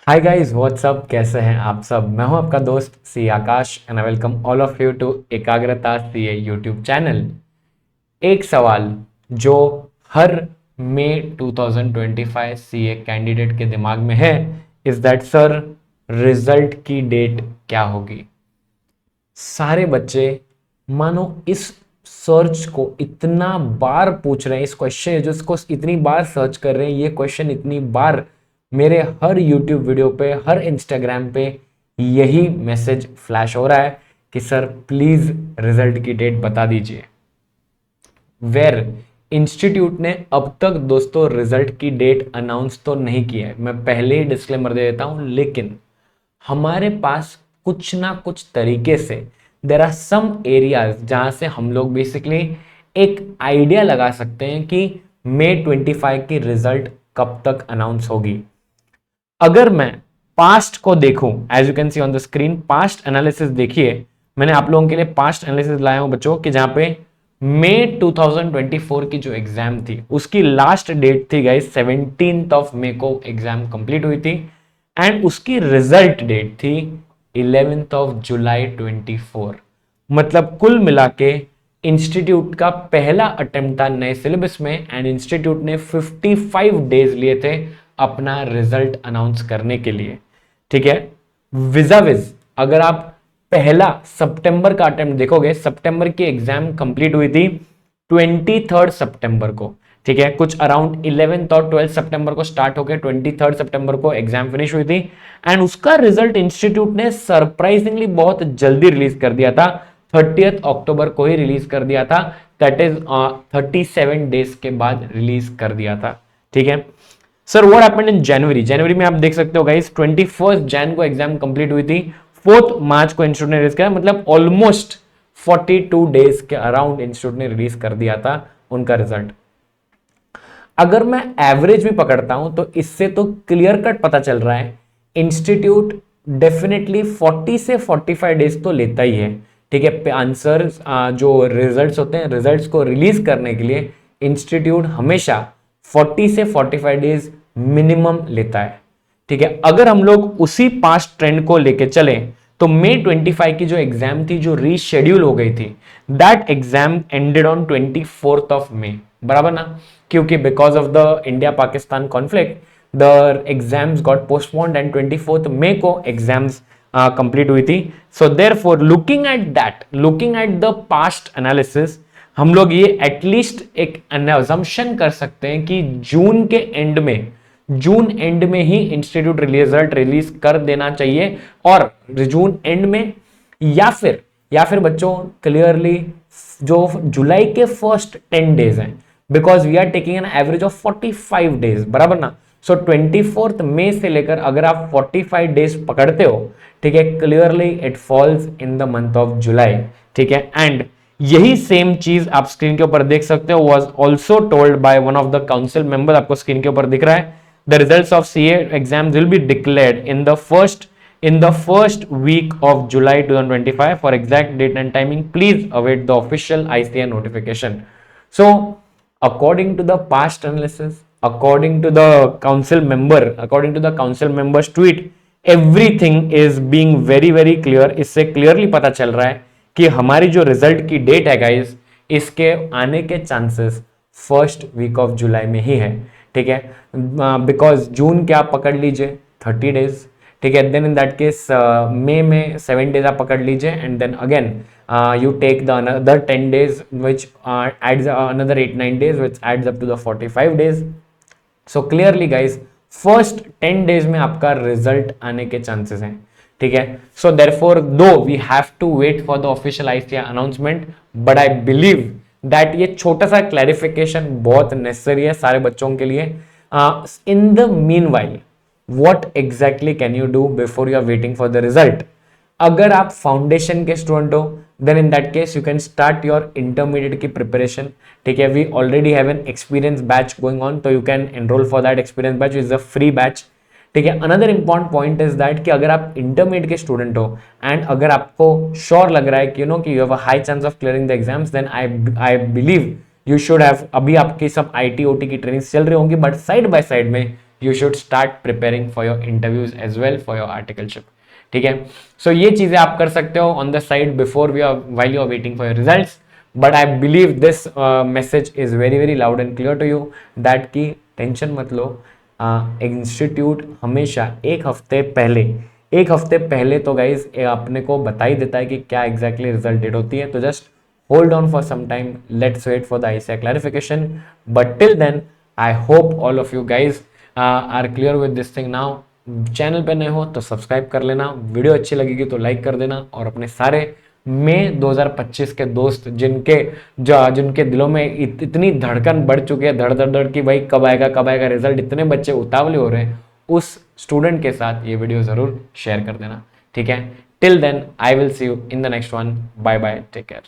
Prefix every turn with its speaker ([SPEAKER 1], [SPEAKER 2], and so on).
[SPEAKER 1] Hi guys what's up, कैसे हैं आप सब। मैं हूं आपका दोस्त C Akash and I welcome all of you to Ekagrata CA YouTube channel. एक सवाल जो हर मई 2025 सीए कैंडिडेट के दिमाग में है इज दैट सर, रिजल्ट की डेट क्या होगी। सारे बच्चे मानो इस सर्च को इतना बार पूछ रहे हैं, इस क्वेश्चन जो इसको इतनी बार सर्च कर रहे हैं, ये क्वेश्चन इतनी बार मेरे हर यूट्यूब वीडियो पे, हर इंस्टाग्राम पे यही मैसेज फ्लैश हो रहा है कि सर प्लीज रिजल्ट की डेट बता दीजिए। वेर इंस्टीट्यूट ने अब तक दोस्तों रिजल्ट की डेट अनाउंस तो नहीं किया है, मैं पहले ही डिस्क्लेमर दे देता हूं, लेकिन हमारे पास कुछ ना कुछ तरीके से देर आर सम एरियाज जहां से हम लोग बेसिकली एक आइडिया लगा सकते हैं कि मई 25 की रिजल्ट कब तक अनाउंस होगी। अगर मैं पास्ट को देखूं, as you can see on the screen, past analysis देखिए, मैंने आप लोगों के लिए पास्ट एनालिसिस लाया हूं बच्चों कि जहां पे मई 2024 की जो एग्जाम थी उसकी लास्ट डेट थी गाइस 17th ऑफ मई को एग्जाम कंप्लीट हुई थी एंड उसकी रिजल्ट डेट थी 11th ऑफ जुलाई 24। मतलब कुल मिला के इंस्टीट्यूट का पहला अटेम्प्ट था नए सिलेबस में एंड इंस्टीट्यूट ने 55 डेज लिए थे अपना रिजल्ट अनाउंस करने के लिए। ठीक है, विजाविज अगर आप पहला सितंबर का अटेम्प्ट देखोगे, सितंबर की एग्जाम कंप्लीट हुई थी 23 सितंबर को। ठीक है, कुछ अराउंड 11th और 12th सितंबर को स्टार्ट होकर 23 सितंबर को एग्जाम फिनिश हुई थी एंड उसका रिजल्ट इंस्टीट्यूट ने सरप्राइजिंगली बहुत जल्दी रिलीज कर दिया था, 30th अक्टूबर को ही रिलीज कर दिया था। दैट इज 37 डेज के बाद रिलीज कर दिया था। ठीक है सर, व्हाट हैपेंड इन जनवरी। जनवरी में आप देख सकते हो गाइस 21 जैन को एग्जाम कंप्लीट हुई थी, 4 मार्च को इंस्टीट्यूट ने रिलीज किया, मतलब ऑलमोस्ट 42 डेज के अराउंड इंस्टीट्यूट ने रिलीज कर दिया था उनका रिजल्ट। अगर मैं एवरेज भी पकड़ता हूं तो इससे तो क्लियर कट पता चल रहा है इंस्टीट्यूट डेफिनेटली 40 से 45 डेज तो लेता ही है। ठीक है, आंसर जो रिजल्ट्स होते हैं, रिजल्ट्स को रिलीज करने के लिए इंस्टीट्यूट हमेशा 40 से 45 डेज मिनिमम लेता है। ठीक है, अगर हम लोग उसी पास्ट ट्रेंड को लेके चलें तो मई 25 की जो एग्जाम थी जो रीशेड्यूल हो गई थी, that exam ended on 24th of May, बराबर ना, क्योंकि because of the India Pakistan conflict the exams got postponed and 24th मई को एग्जाम्स कंप्लीट हुई थी। So therefore looking at that, looking at the past analysis, हम लोग ये एटलीस्ट एक अजम्पशन कर सकते हैं कि जून एंड में ही इंस्टीट्यूट रिजल्ट रिलीज कर देना चाहिए, और जून एंड में या फिर बच्चों क्लियरली जो जुलाई के फर्स्ट 10 डेज हैं, because we are taking an average of 45 days, बराबर ना। सो 24th मई से लेकर अगर आप 45 डेज पकड़ते हो, ठीक है, clearly it falls in the month of July. ठीक है, एंड यही सेम चीज आप स्क्रीन के ऊपर देख सकते हो, was also told by one of the council member, आपको स्क्रीन के ऊपर दिख रहा है। The results of CA exams will be declared in the first week of July 2025. For exact date and timing, please await the official ICAI notification. So, according to the past analysis, according to the council member's tweet, everything is being very very clear. इससे clearly पता चल रहा है कि हमारी जो result की date है गाइस, इसके आने के chances first week of July में ही है। ठीक है, बिकॉज जून के आप पकड़ लीजिए 30 डेज, ठीक है, देन इन दैट केस मई में 7 डेज आप पकड़ लीजिए and then again you take the another 10 days which adds another 8-9 days which adds up to the 45 days. So clearly guys first 10 days में आपका रिजल्ट आने के चांसेस हैं। ठीक है, so therefore though we have to wait for the official ICAI announcement, but I believe that ये छोटा सा क्लैरिफिकेशन बहुत नेसेसरी है सारे बच्चों के लिए। In the meanwhile what exactly can you do before you are waiting for the result? अगर आप फाउंडेशन के स्टूडेंट हो then in that case you can start your intermediate की प्रिपरेशन। ठीक है, we already have an experience batch going on, तो you can enroll for that experience batch, is a free batch. ठीक है, another important point is that कि अगर आप intermediate के स्टूडेंट हो एंड अगर आपको श्योर लग रहा है कि कि you have a high chance of clearing the exams, then I believe you should have, अभी आपकी सब आईटी ओटी की ट्रेनिंग चल रही होंगी, बट साइड बाय साइड में you should start preparing for your interviews as well for your articleship. ठीक है, सो ये चीजें आप कर सकते हो on the side before we are while you are waiting for your results. But I believe this message is very very loud and clear to you that की tension मत लो। इंस्टीट्यूट हमेशा एक हफ्ते पहले तो गाइज अपने को बता ही देता है कि क्या एग्जैक्टली रिजल्ट डेट होती है। तो just hold on for some time, let's wait for the ICAI clarification. But till then I hope all of you guys are clear with this thing now. Channel पे नए हो तो subscribe कर लेना, video अच्छी लगेगी तो लाइक कर देना, और अपने सारे मई 2025 के दोस्त जिनके दिलों में इतनी धड़कन बढ़ चुकी है, धड़ धड़ धड़ की भाई कब आएगा रिजल्ट, इतने बच्चे उतावले हो रहे हैं, उस स्टूडेंट के साथ ये वीडियो जरूर शेयर कर देना। ठीक है, till then I will see you in the next one. Bye bye, take care.